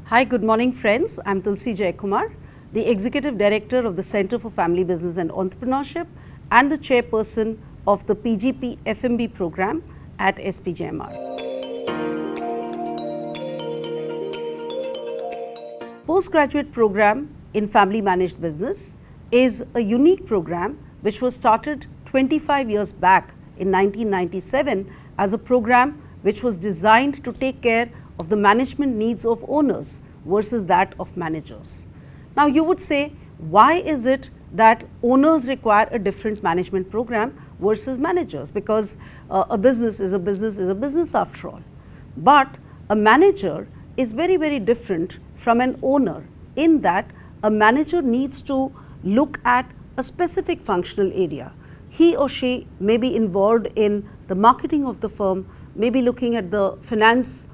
Hi, good morning friends. I'm Tulsi Jayakumar, the Executive Director of the Center for Family Business and Entrepreneurship and the Chairperson of the Pgpfmb program at Spjimr. Postgraduate program in Family Managed Business is a unique program which was started 25 years back in 1997 as a program which was designed to take care of the management needs of owners versus that of managers. Now you would say, why is it that owners require a different management program versus managers? Because a business is a business after all. But a manager is very different from an owner in that a manager needs to look at a specific functional area. He or she may be involved in the marketing of the firm, may be looking at the finance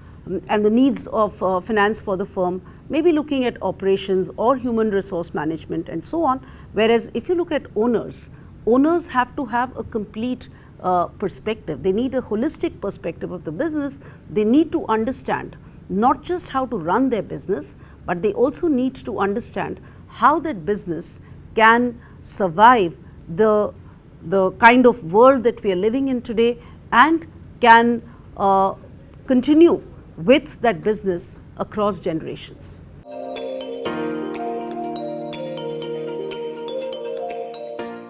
and the needs of finance for the firm, maybe looking at operations or human resource management and so on. Whereas if you look at owners, owners have to have a complete perspective. They need a holistic perspective of the business. They need to understand not just how to run their business, but they also need to understand how that business can survive the kind of world that we are living in today and can continue with that business across generations.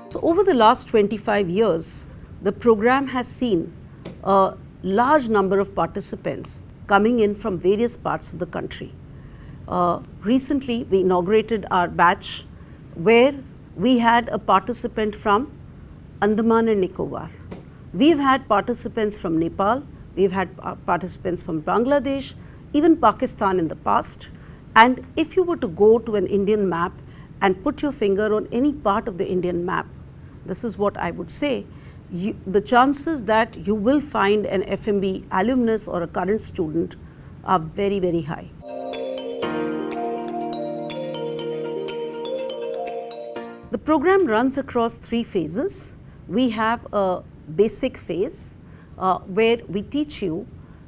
So over the last 25 years, the program has seen a large number of participants coming in from various parts of the country. Recently, we inaugurated our batch where we had a participant from Andaman and Nicobar. We've had participants from Nepal, we've had participants from Bangladesh, even Pakistan in the past. And if you were to go to an Indian map and put your finger on any part of the Indian map, this is what I would say, the chances that you will find an FMB alumnus or a current student are very high. The program runs across 3 phases. We have a basic phase where we teach you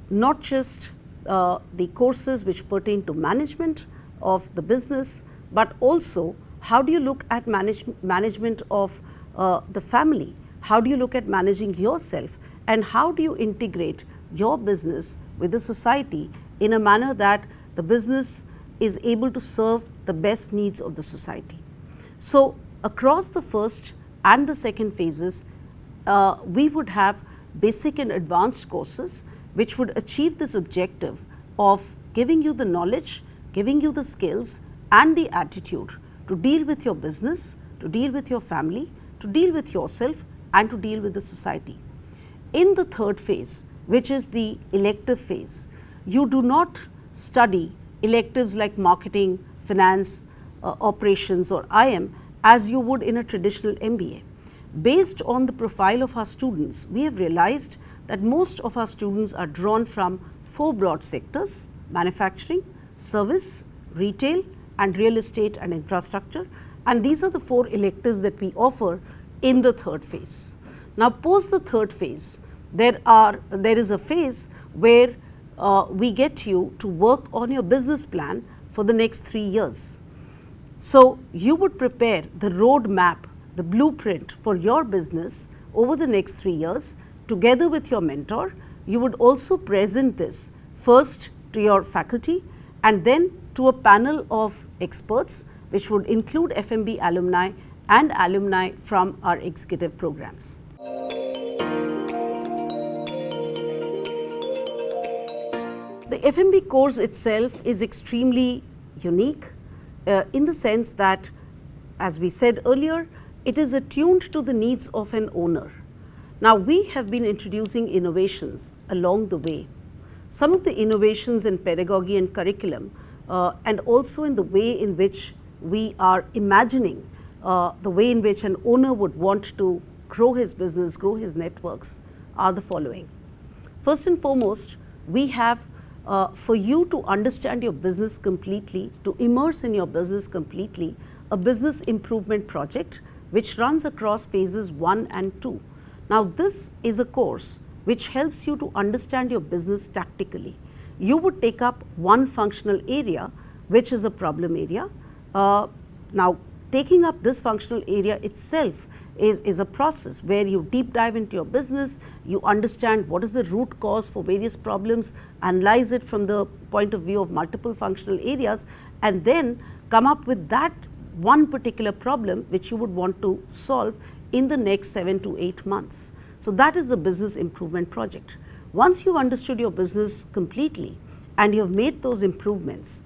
not just the courses which pertain to management of the business, but also how do you look at management of the family, how do you look at managing yourself, and how do you integrate your business with the society in a manner that the business is able to serve the best needs of the society. So across the first and the second phases, we would have basic and advanced courses which would achieve this objective of giving you the knowledge, giving you the skills and the attitude to deal with your business, to deal with your family, to deal with yourself and to deal with the society. In the third phase, which is the elective phase, you do not study electives like marketing, finance, operations or IM as you would in a traditional MBA. Based on the profile of our students, we have realized that most of our students are drawn from 4 broad sectors: manufacturing, service, retail and real estate and infrastructure, and these are the 4 electives that we offer in the third phase. Now post the third phase, there is a phase where we get you to work on your business plan for the next 3 years. So you would prepare the roadmap, the blueprint for your business over the next 3 years together with your mentor. You would also present this first to your faculty and then to a panel of experts which would include FMB alumni and alumni from our executive programs. The FMB course itself is extremely unique in the sense that, as we said earlier, it is attuned to the needs of an owner. Now we have been introducing innovations along the way. Some of the innovations in pedagogy and curriculum and also in the way in which we are imagining the way in which an owner would want to grow his business, grow his networks are the following. First and foremost, we have for you to understand your business completely, to immerse in your business completely, a business improvement project which runs across phases 1 and 2. Now this is a course which helps you to understand your business tactically. You would take up one functional area which is a problem area. Now, taking up this functional area itself is a process where you deep dive into your business, you understand what is the root cause for various problems, analyze it from the point of view of multiple functional areas, and then come up with that one particular problem which you would want to solve in the next 7 to 8 months. So, that is the business improvement project. Once you have understood your business completely and you have made those improvements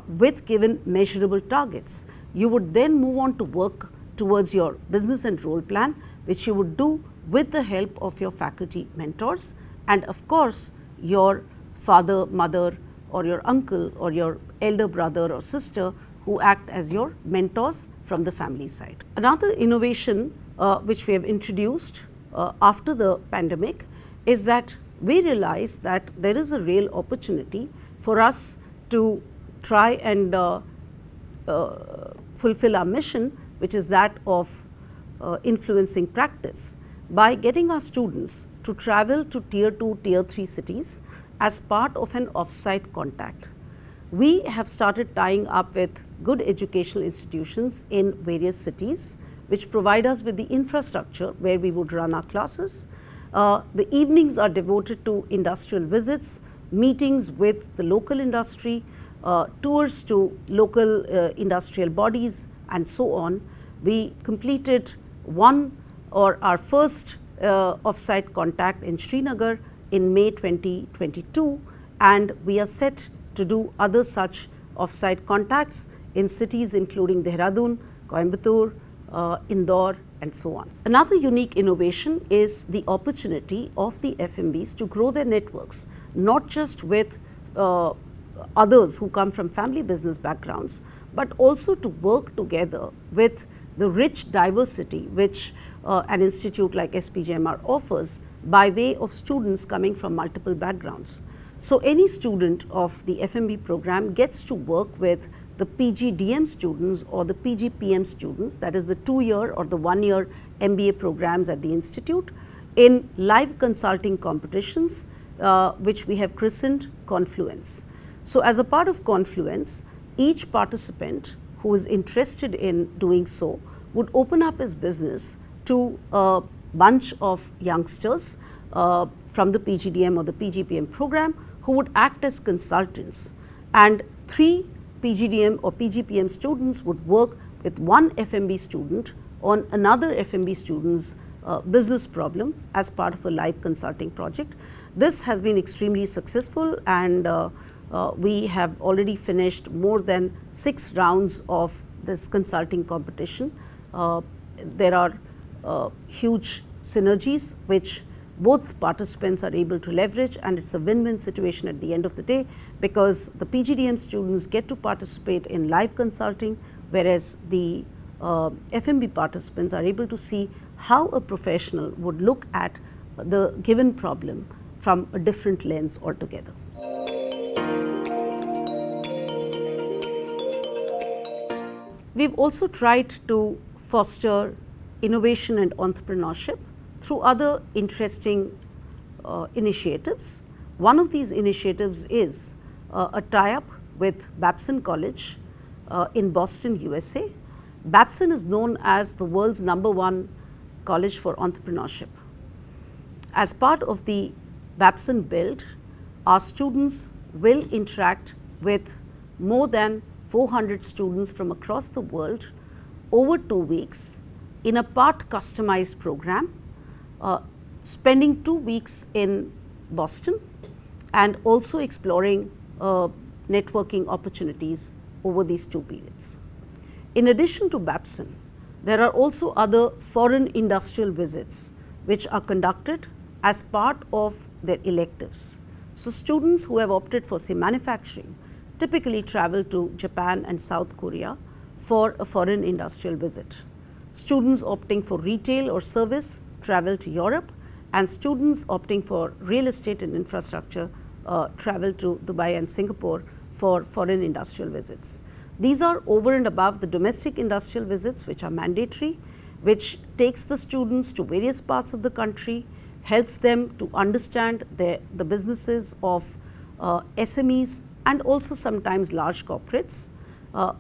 with given measurable targets, you would then move on to work towards your business and role plan, which you would do with the help of your faculty mentors and of course, your father, mother or your uncle or your elder brother or sister who act as your mentors from the family side. Another innovation which we have introduced after the pandemic is that we realize that there is a real opportunity for us to try and fulfill our mission, which is that of influencing practice, by getting our students to travel to tier 2, tier 3 cities as part of an off-site contact. We have started tying up with good educational institutions in various cities, which provide us with the infrastructure where we would run our classes. The evenings are devoted to industrial visits, meetings with the local industry, tours to local industrial bodies and so on. We completed our first off-site contact in Srinagar in May 2022, and we are set to do other such off-site contacts in cities including Dehradun, Coimbatore, Indore and so on. Another unique innovation is the opportunity of the FMBs to grow their networks, not just with others who come from family business backgrounds, but also to work together with the rich diversity which an institute like Spjimr offers by way of students coming from multiple backgrounds. So, any student of the FMB program gets to work with the PGDM students or the PGPM students, that is the 2-year or the 1-year MBA programs at the institute, in live consulting competitions which we have christened Confluence. So, as a part of Confluence, each participant who is interested in doing so would open up his business to a bunch of youngsters from the PGDM or the PGPM program who would act as consultants, and 3 PGDM or PGPM students would work with 1 FMB student on another FMB student's business problem as part of a live consulting project. This has been extremely successful, and we have already finished more than 6 rounds of this consulting competition. There are huge synergies which both participants are able to leverage, and it is a win-win situation at the end of the day, because the PGDM students get to participate in live consulting, whereas the FMB participants are able to see how a professional would look at the given problem from a different lens altogether. We have also tried to foster innovation and entrepreneurship through other interesting initiatives. One of these initiatives is a tie-up with Babson College in Boston, USA. Babson is known as the world's #1 college for entrepreneurship. As part of the Babson build, our students will interact with more than 400 students from across the world over 2 weeks in a part customized program, spending 2 weeks in Boston and also exploring networking opportunities over these 2 periods. In addition to Babson, there are also other foreign industrial visits which are conducted as part of their electives. So, students who have opted for, say, manufacturing typically travel to Japan and South Korea for a foreign industrial visit. Students opting for retail or service travel to Europe, and students opting for real estate and infrastructure travel to Dubai and Singapore for foreign industrial visits. These are over and above the domestic industrial visits, which are mandatory, which takes the students to various parts of the country, helps them to understand the businesses of SMEs, and also sometimes large corporates,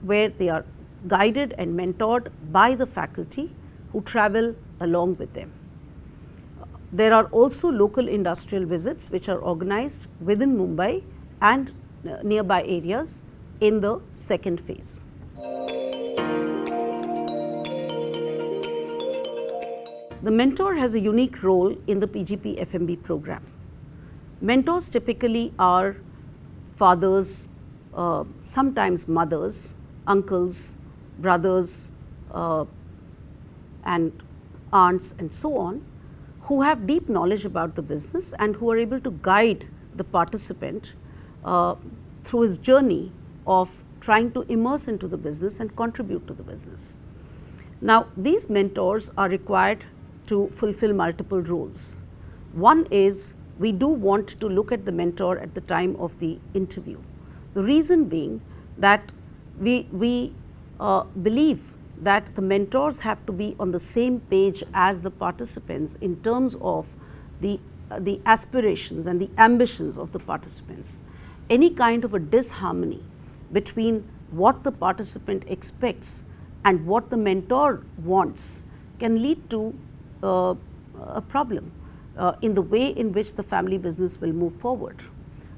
where they are guided and mentored by the faculty who travel along with them. There are also local industrial visits which are organized within Mumbai and nearby areas in the second phase. The mentor has a unique role in the Pgpfmb program. Mentors typically are fathers, sometimes mothers, uncles, brothers, and aunts and so on, who have deep knowledge about the business and who are able to guide the participant through his journey of trying to immerse into the business and contribute to the business. Now, these mentors are required to fulfill multiple roles. One is, we do want to look at the mentor at the time of the interview. The reason being that we believe that the mentors have to be on the same page as the participants in terms of the aspirations and the ambitions of the participants. Any kind of a disharmony between what the participant expects and what the mentor wants can lead to a problem in the way in which the family business will move forward,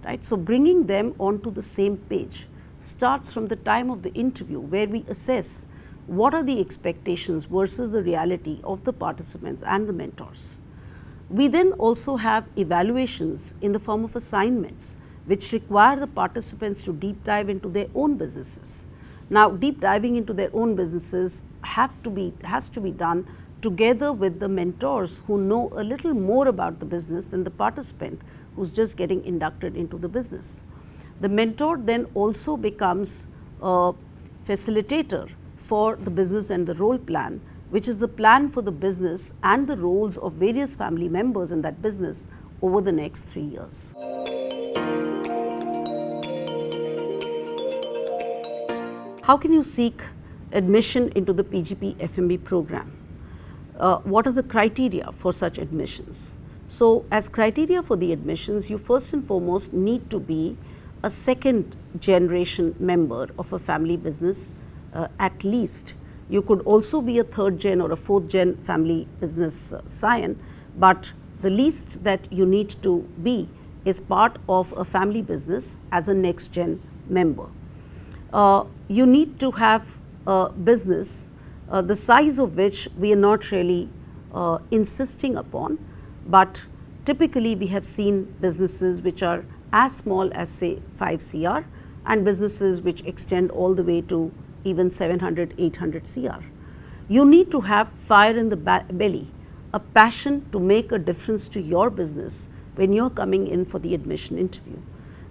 right? So, bringing them onto the same page starts from the time of the interview, where we assess what are the expectations versus the reality of the participants and the mentors. We then also have evaluations in the form of assignments which require the participants to deep dive into their own businesses. Now, deep diving into their own businesses has to be done together with the mentors who know a little more about the business than the participant who's just getting inducted into the business. The mentor then also becomes a facilitator for the business and the role plan, which is the plan for the business and the roles of various family members in that business over the next 3 years. How can you seek admission into the Pgpfmb program? What are the criteria for such admissions? So, as criteria for the admissions, you first and foremost need to be a second generation member of a family business at least. You could also be a third gen or a fourth gen family business scion, but the least that you need to be is part of a family business as a next gen member. You need to have a business the size of which we are not really insisting upon, but typically we have seen businesses which are as small as say 5 CR and businesses which extend all the way to even 700, 800 CR. You need to have fire in the belly, a passion to make a difference to your business when you're coming in for the admission interview.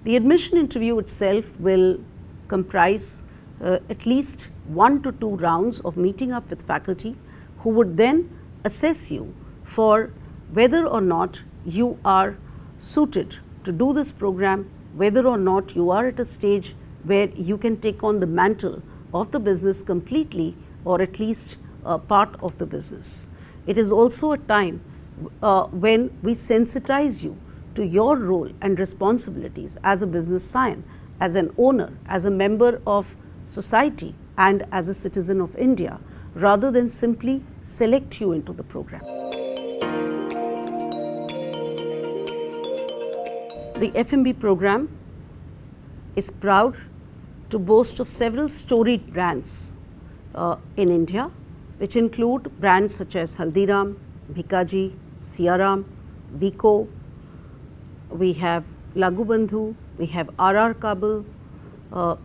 The admission interview itself will comprise at least 1 to 2 rounds of meeting up with faculty who would then assess you for whether or not you are suited to do this program, whether or not you are at a stage where you can take on the mantle of the business completely or at least part of the business. It is also a time when we sensitize you to your role and responsibilities as a business scion, as an owner, as a member of society and as a citizen of India, rather than simply select you into the program. The FMB program is proud to boast of several storied brands in India, which include brands such as Haldiram, Bhikaji, Siaram, Vico, we have Lagu Bandhu, we have RR Kabul,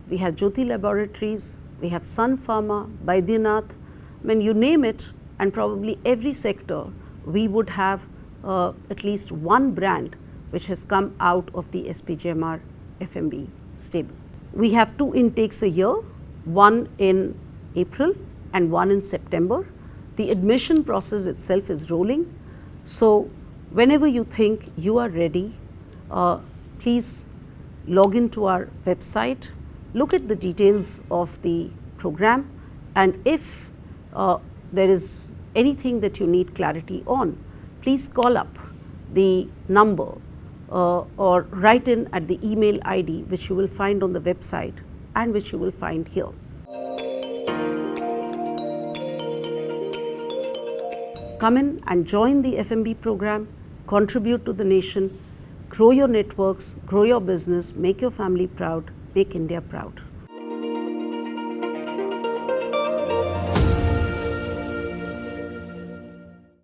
we have Jyoti Laboratories, we have Sun Pharma, Baidyanath. I mean, you name it, and probably every sector we would have at least one brand which has come out of the Spjimr FMB stable. We have 2 intakes a year, one in April and one in September. The admission process itself is rolling. So, whenever you think you are ready, please log into our website, look at the details of the program, and if there is anything that you need clarity on, please call up the number or write in at the email ID which you will find on the website and which you will find here. Come in and join the FMB program, contribute to the nation, grow your networks, grow your business, make your family proud, make India proud.